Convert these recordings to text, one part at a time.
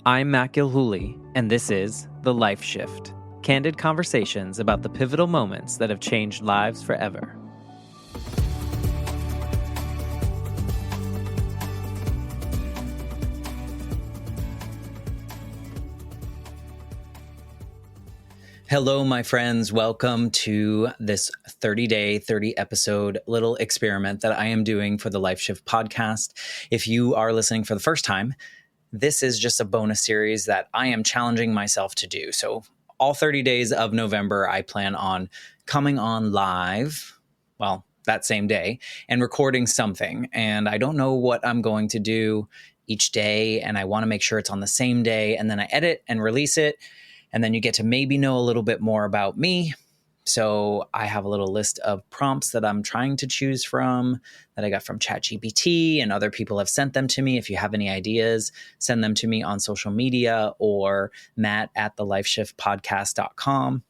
I'm Matt Gilhooly, and this is The Life Shift, candid conversations about the pivotal moments that have changed lives forever. Hello, my friends. Welcome to this 30-day, 30-episode little experiment that I am doing for the Life Shift podcast. If you are listening for the first time, this is just a bonus series that I am challenging myself to do. So all 30 days of November, I plan on coming on live, well, that same day, and recording something. And I don't know what I'm going to do each day, and I want to make sure it's on the same day, and then I edit and release it. And then you get to maybe know a little bit more about me. So I have a little list of prompts that I'm trying to choose from that I got from ChatGPT, and other people have sent them to me. If you have any ideas, send them to me on social media or matt@thelifeshiftpodcast.com.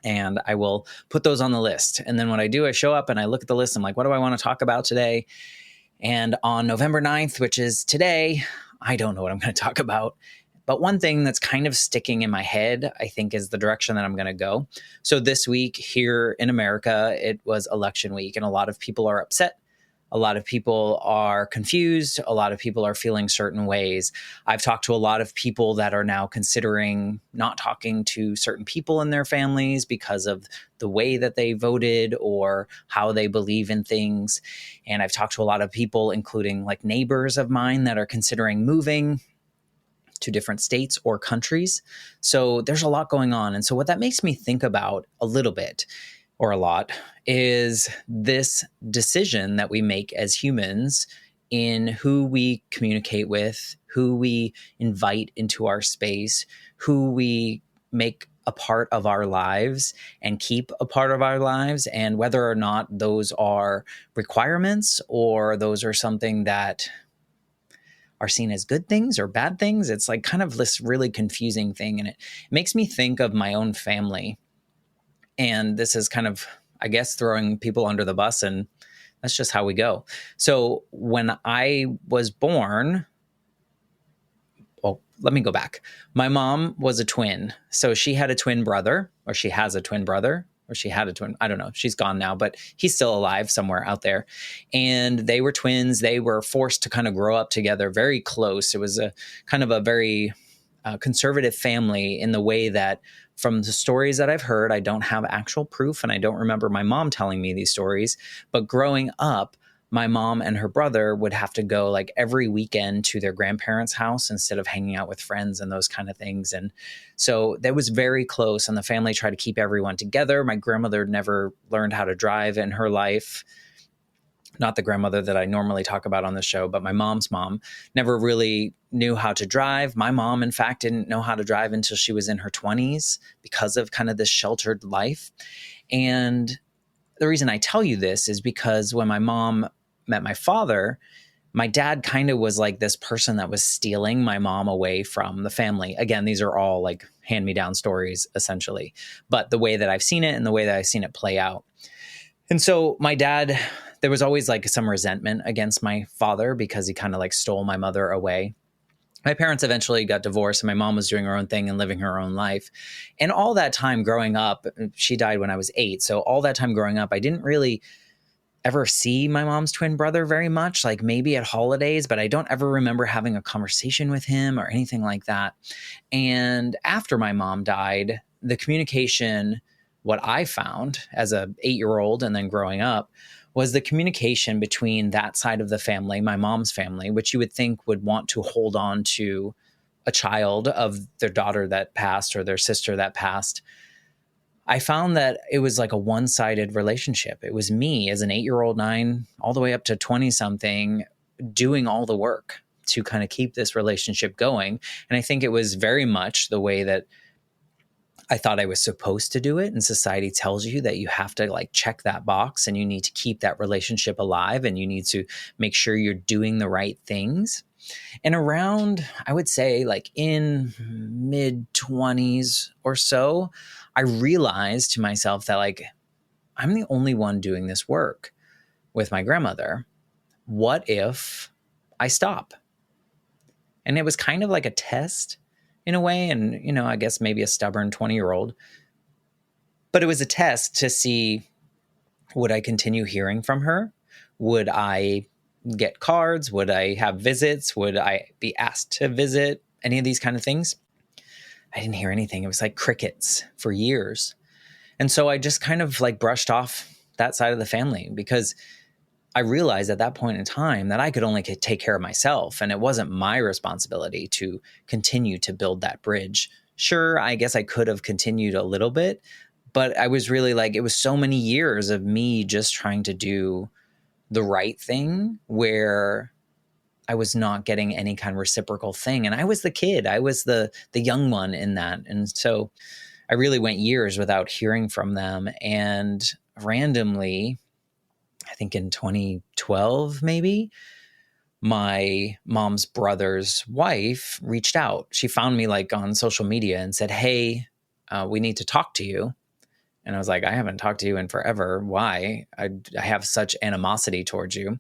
And I will put those on the list. And then when I do, I show up and I look at the list. I'm like, what do I want to talk about today? And on November 9th, which is today, I don't know what I'm going to talk about. But one thing that's kind of sticking in my head, I think, is the direction that I'm going to go. So this week here in America, it was election week, and a lot of people are upset. A lot of people are confused. A lot of people are feeling certain ways. I've talked to a lot of people that are now considering not talking to certain people in their families because of the way that they voted or how they believe in things. And I've talked to a lot of people, including like neighbors of mine, that are considering moving to different states or countries. So there's a lot going on. And so what that makes me think about a little bit, or a lot, is this decision that we make as humans in who we communicate with, who we invite into our space, who we make a part of our lives and keep a part of our lives, and whether or not those are requirements or those are something that are seen as good things or bad things. It's like kind of this really confusing thing. And it makes me think of my own family. And this is kind of, I guess, throwing people under the bus, and that's just how we go. So when I was born, well, let me go back. My mom was a twin. So she had a twin brother, or she has a twin brother, or she had a twin. I don't know. She's gone now, but he's still alive somewhere out there. And they were twins. They were forced to kind of grow up together very close. It was a kind of a very conservative family in the way that, from the stories that I've heard, I don't have actual proof, and I don't remember my mom telling me these stories, but growing up, my mom and her brother would have to go like every weekend to their grandparents' house instead of hanging out with friends and those kind of things. And so that was very close, and the family tried to keep everyone together. My grandmother never learned how to drive in her life. Not the grandmother that I normally talk about on the show, but my mom's mom never really knew how to drive. My mom, in fact, didn't know how to drive until she was in her 20s because of kind of this sheltered life. And the reason I tell you this is because when my mom met my father, my dad kind of was like this person that was stealing my mom away from the family. Again, these are all like hand-me-down stories, essentially, but the way that I've seen it and the way that I've seen it play out. And so my dad, there was always like some resentment against my father because he kind of like stole my mother away. My parents eventually got divorced, and my mom was doing her own thing and living her own life. And all that time growing up, she died when I was 8. So all that time growing up, I didn't really ever see my mom's twin brother very much, like maybe at holidays, but I don't ever remember having a conversation with him or anything like that. And after my mom died, the communication, what I found as a 8-year-old and then growing up, was the communication between that side of the family, my mom's family, which you would think would want to hold on to a child of their daughter that passed or their sister that passed. I found that it was like a one-sided relationship. It was me as an 8-year-old, 9, all the way up to 20-something, doing all the work to kind of keep this relationship going. And I think it was very much the way that I thought I was supposed to do it. And society tells you that you have to like check that box, and you need to keep that relationship alive, and you need to make sure you're doing the right things. And around, I would say like in mid-20s or so, I realized to myself that like, I'm the only one doing this work with my grandmother. What if I stop? And it was kind of like a test in a way. And, I guess maybe a stubborn 20-year-old, but it was a test to see, would I continue hearing from her? Would I get cards? Would I have visits? Would I be asked to visit? Any of these kind of things? I didn't hear anything. It was like crickets for years. And so I just kind of like brushed off that side of the family because I realized at that point in time that I could only take care of myself, and it wasn't my responsibility to continue to build that bridge. Sure, I guess I could have continued a little bit, but I was really like, it was so many years of me just trying to do the right thing where I was not getting any kind of reciprocal thing. And I was the kid. I was the young one in that. And so I really went years without hearing from them. And randomly, I think in 2012, maybe, my mom's brother's wife reached out. She found me like on social media and said, hey, we need to talk to you. And I was like, I haven't talked to you in forever. Why? I have such animosity towards you.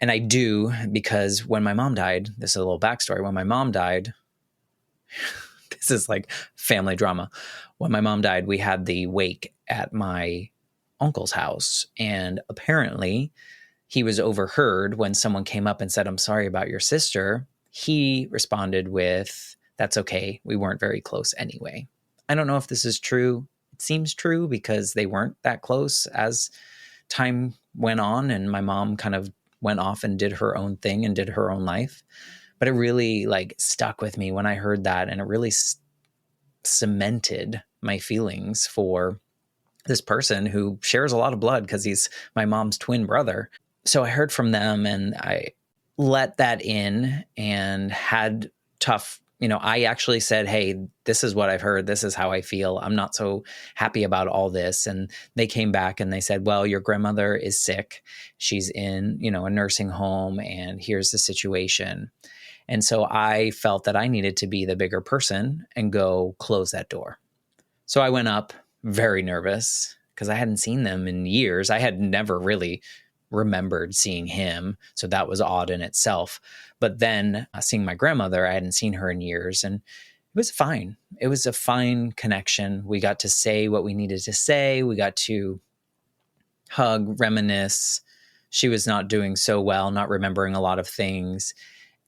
And I do, because when my mom died, this is a little backstory. When my mom died, this is like family drama. When my mom died, we had the wake at my uncle's house. And apparently he was overheard when someone came up and said, I'm sorry about your sister. He responded with, that's okay. We weren't very close anyway. I don't know if this is true. It seems true because they weren't that close as time went on, and my mom kind of went off and did her own thing and did her own life. But it really like stuck with me when I heard that, and it really cemented my feelings for this person who shares a lot of blood because he's my mom's twin brother. So I heard from them and I let that in and had tough, I actually said, hey, this is what I've heard. This is how I feel. I'm not so happy about all this. And they came back and they said, well, your grandmother is sick. She's in, a nursing home, and here's the situation. And so I felt that I needed to be the bigger person and go close that door. So I went up very nervous because I hadn't seen them in years. I had never really remembered seeing him. So that was odd in itself. But then seeing my grandmother, I hadn't seen her in years, and it was fine. It was a fine connection. We got to say what we needed to say. We got to hug, reminisce. She was not doing so well, not remembering a lot of things.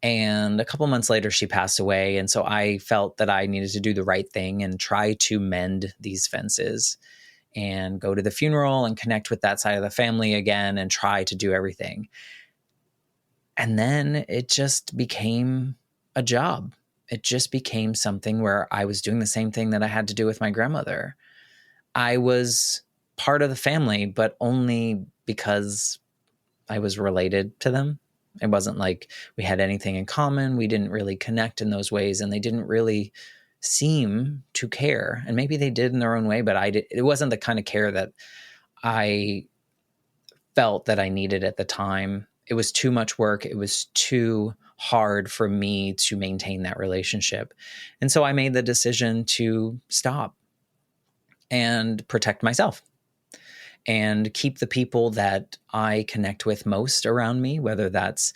And a couple months later, she passed away. And so I felt that I needed to do the right thing and try to mend these fences and go to the funeral and connect with that side of the family again and try to do everything. And then it just became a job. It just became something where I was doing the same thing that I had to do with my grandmother. I was part of the family, but only because I was related to them. It wasn't like we had anything in common. We didn't really connect in those ways, and they didn't really seem to care. And maybe they did in their own way, but it wasn't the kind of care that I felt that I needed at the time. It was too much work. It was too hard for me to maintain that relationship. And so I made the decision to stop and protect myself and keep the people that I connect with most around me, whether that's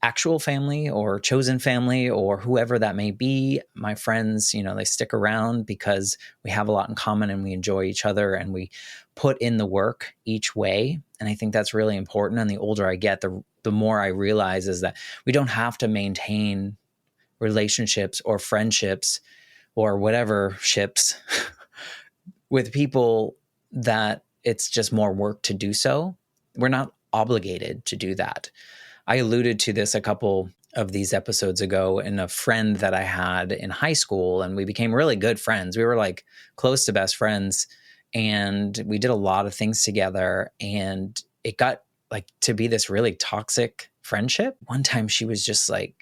actual family or chosen family or whoever that may be. My friends, they stick around because we have a lot in common and we enjoy each other and we put in the work each way. And I think that's really important. And the older I get, the more I realize is that we don't have to maintain relationships or friendships or whatever ships with people that it's just more work to do so. We're not obligated to do that. I alluded to this a couple of these episodes ago in a friend that I had in high school, and we became really good friends. We were like close to best friends, and we did a lot of things together, and it got like to be this really toxic friendship. One time she was just like,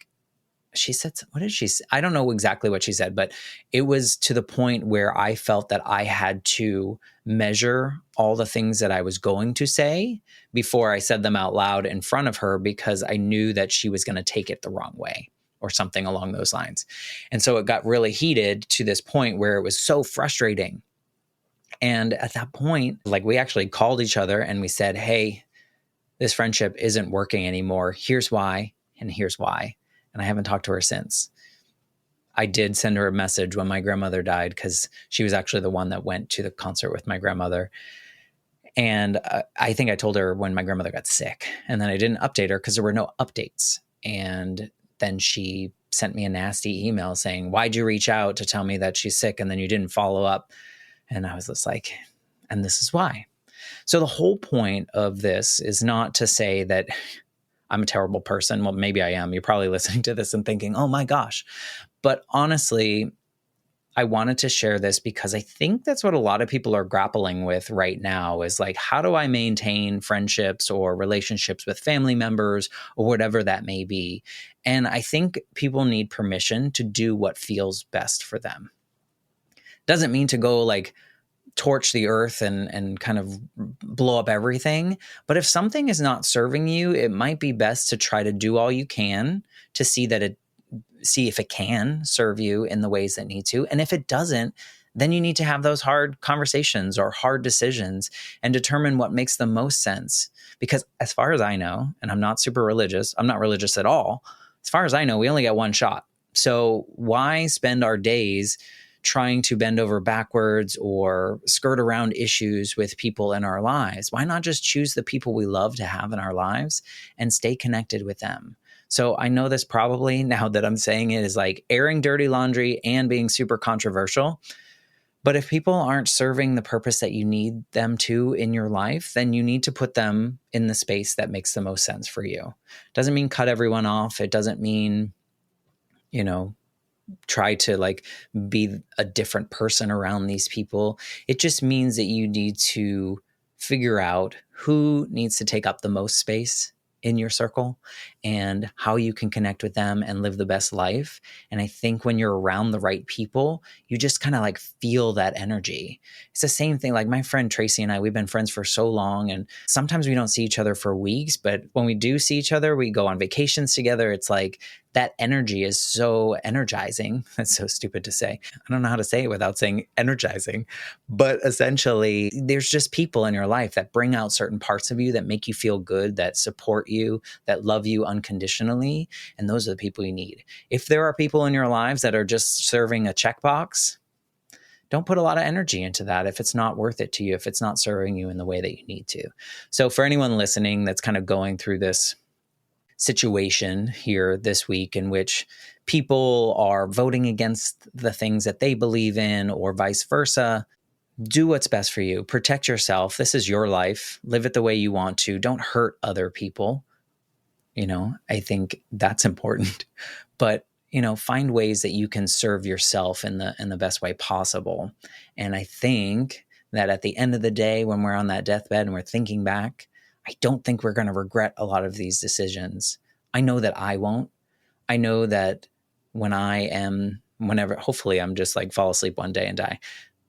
she said, what did she say? I don't know exactly what she said, but it was to the point where I felt that I had to measure all the things that I was going to say before I said them out loud in front of her, because I knew that she was going to take it the wrong way or something along those lines. And so it got really heated to this point where it was so frustrating. And at that point, like, we actually called each other and we said, hey, this friendship isn't working anymore. Here's why, and here's why. And I haven't talked to her since. I did send her a message when my grandmother died, because she was actually the one that went to the concert with my grandmother. And I think I told her when my grandmother got sick, and then I didn't update her because there were no updates. And then she sent me a nasty email saying, why'd you reach out to tell me that she's sick and then you didn't follow up? And I was just like, and this is why. So the whole point of this is not to say that I'm a terrible person. Well, maybe I am. You're probably listening to this and thinking, oh my gosh. But honestly, I wanted to share this because I think that's what a lot of people are grappling with right now, is like, how do I maintain friendships or relationships with family members or whatever that may be? And I think people need permission to do what feels best for them. Doesn't mean to go like torch the earth and kind of blow up everything. But if something is not serving you, it might be best to try to do all you can to see if it can serve you in the ways that need to. And if it doesn't, then you need to have those hard conversations or hard decisions and determine what makes the most sense. Because as far as I know, and I'm not super religious, I'm not religious at all. As far as I know, we only get one shot. So why spend our days trying to bend over backwards or skirt around issues with people in our lives? Why not just choose the people we love to have in our lives and stay connected with them? So I know this probably, now that I'm saying it, is like airing dirty laundry and being super controversial. But if people aren't serving the purpose that you need them to in your life, then you need to put them in the space that makes the most sense for you. Doesn't mean cut everyone off. It doesn't mean, try to like be a different person around these people. It just means that you need to figure out who needs to take up the most space in your circle and how you can connect with them and live the best life. And I think when you're around the right people, you just kind of like feel that energy. It's the same thing. Like my friend Tracy and I, we've been friends for so long, and sometimes we don't see each other for weeks, but when we do see each other, we go on vacations together. It's like that energy is so energizing. That's so stupid to say. I don't know how to say it without saying energizing, but essentially there's just people in your life that bring out certain parts of you that make you feel good, that support you, that love you unconditionally. And those are the people you need. If there are people in your lives that are just serving a checkbox, don't put a lot of energy into that if it's not worth it to you, if it's not serving you in the way that you need to. So for anyone listening that's kind of going through this situation here this week in which people are voting against the things that they believe in or vice versa, do what's best for you. Protect yourself. This is your life. Live it the way you want to. Don't hurt other people. I think that's important. But find ways that you can serve yourself in the best way possible. And I think that at the end of the day, when we're on that deathbed and we're thinking back, I don't think we're going to regret a lot of these decisions. I know that I won't. I know that hopefully I'm just like fall asleep one day and die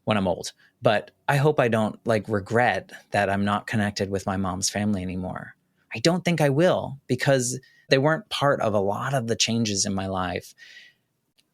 when I'm old. But I hope I don't like regret that I'm not connected with my mom's family anymore. I don't think I will, because they weren't part of a lot of the changes in my life.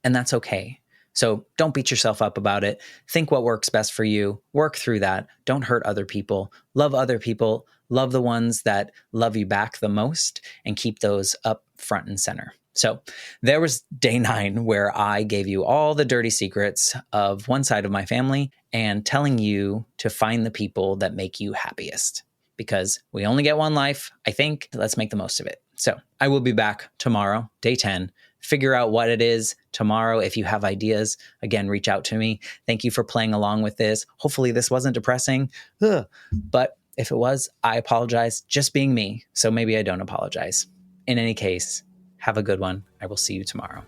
And that's okay. So don't beat yourself up about it. Think what works best for you. Work through that. Don't hurt other people. Love other people. Love the ones that love you back the most, and keep those up front and center. So there was day 9 where I gave you all the dirty secrets of one side of my family and telling you to find the people that make you happiest, because we only get one life. I think let's make the most of it. So I will be back tomorrow, day 10. Figure out what it is tomorrow. If you have ideas, again, reach out to me. Thank you for playing along with this. Hopefully this wasn't depressing, but if it was, I apologize. Just being me. So maybe I don't apologize. In any case, have a good one. I will see you tomorrow.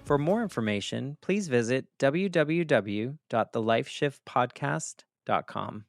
For more information, please visit www.thelifeshiftpodcast.com.